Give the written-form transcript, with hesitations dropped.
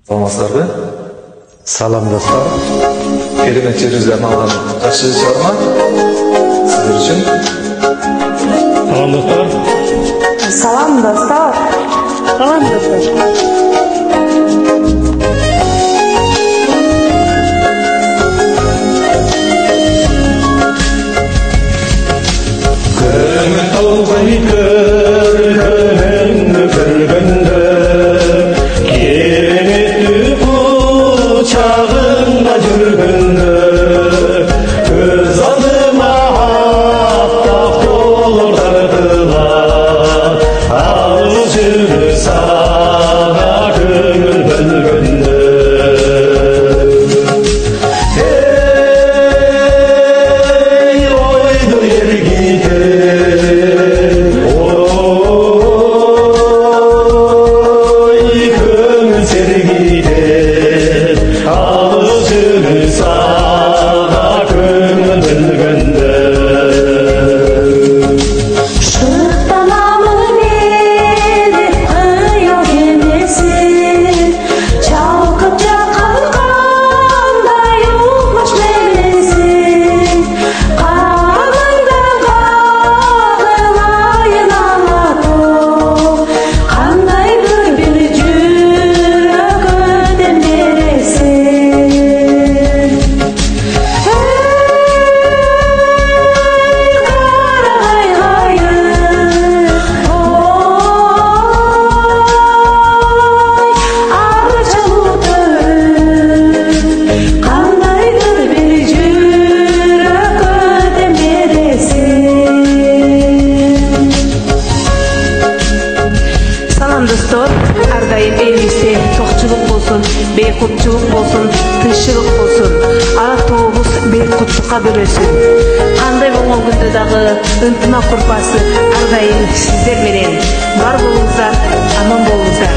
Саламатсыздарбы? Салам достор. Керемет жеріңіздерін алған жақсы шығарма сіздер үшін. Салам достор. Салам достор. Салам достор. Көңіл толғай көргеніңді көргенді, кереметті құшағыңда жүргенді, көз алдыма аптап толып тартылар, алып жүрі саға көңіл бөлгенді. Достор, ардайым элибизде токчулук болсун, бейкуттуулук болсун, тынччылык болсун, ара тобуз бейкуттукка бөлөсүн. Кандай болгон күндө дагы ынтымак урпасы ардайым сиздер менен. Бар болуңуздар, аман болуңуздар.